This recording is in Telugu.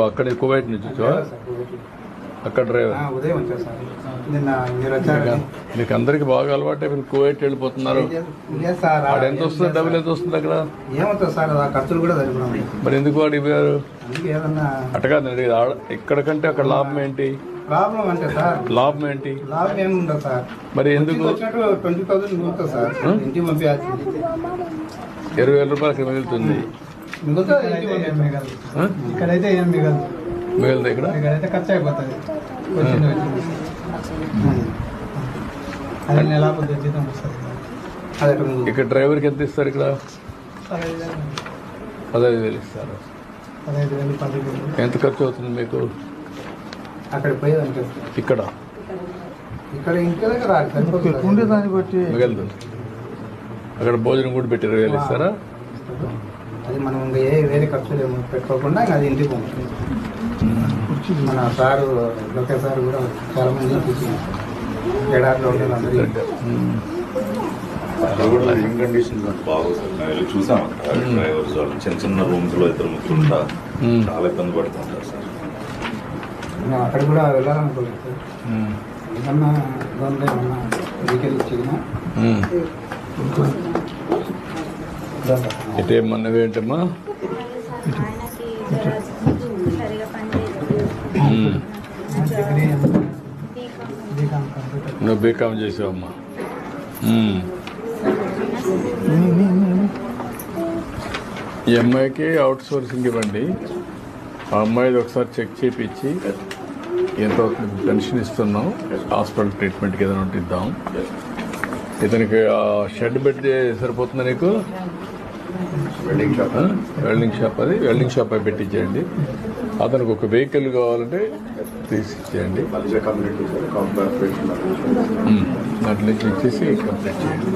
అక్కడ కువైట్ నుంచి వచ్చావా? అక్కడ డ్రైవర్ ఉదయం వచ్చా సార్. నిన్న మీరు వచ్చారు. మీకు అందరికి బాగా అలవాటే, మీరు కువైట్ వెళ్ళిపోతున్నారు. సార్ ఎంత వస్తుంది? డబ్బులు ఎంత వస్తుంది అక్కడ? ఏమవుతుంది సార్, ఆ ఖర్చులు కూడా సరిపడా. మరి ఎందుకు వాడు ఇవ్వరు? ఏదన్నా అట్టగా ఇక్కడ కంటే అక్కడ లాభం ఏంటి? ప్రాబ్లం అంటే సార్ లాభం ఏంటి? లాభం ఏముండదు సార్. మరి ఎందుకు 20,000 మిగులుతుంది సార్. ఇంటికి పంపించాల్సింది 20,000 రూపాయలు అక్కడ మిగులుతుంది. ఇక్కడైతే ఏం మిగలదు. మిగలదు ఇక్కడైతే ఖర్చు అయిపోతుంది. అది నెల కొద్ది జీతం వస్తుంది. ఇక్కడ డ్రైవర్కి ఎంత ఇస్తారు? ఇక్కడ 15,000 ఇస్తారు. 15,000 10,000. ఎంత ఖర్చు అవుతుంది మీకు అక్కడ పోయేదంటే? ఇక్కడ ఇంటి దగ్గర ఉండేదాన్ని బట్టి మిగలదు. అక్కడ భోజనం కూడా పెట్టి 20,000 ఇస్తారా? అది మనం వేరే ఖర్చులు పెట్టుకోకుండా అది ఇంటికి పంపుతుంది. మన సారు లోకేష్ సార్ కూడా చాలా మంది చూసి ఎడారిలో ఉండేది. కండిషన్ బాగుంది. చూసాం అక్కడ డ్రైవర్స్ వాళ్ళు చిన్న చిన్న రూమ్స్ లో ఇద్దరు ముగ్గురు ఉంటా చాలా ఇబ్బంది పడుతుంటారు సార్. మేము అక్కడ కూడా వెళ్ళాలనుకోలేదు సార్. ఏమన్నా గవర్నమెంట్ ఏమన్నా వెహికల్ ఇచ్చినా ఇటేమన్నవి ఏంటమ్మా? నువ్వు బీకామ్ చేసావమ్మా. ఈ అమ్మాయికి అవుట్ సోర్సింగ్ ఇవ్వండి. ఆ అమ్మాయిది ఒకసారి చెక్ చేయించి ఎంత పెన్షన్ ఇస్తున్నాం, హాస్పిటల్ ట్రీట్మెంట్కి ఏదైనా ఉంటే ఇద్దాం. ఇతనికి షెడ్ పెడితే సరిపోతుందా నీకు? వెల్డింగ్ షాప్ అది వెల్డింగ్ షాప్ అవి పెట్టించేయండి. అతనికి ఒక వెహికల్ కావాలంటే తీసిచ్చేయండి. దాంట్లో నుంచి ఇచ్చేసి కంప్లీట్ చేయండి.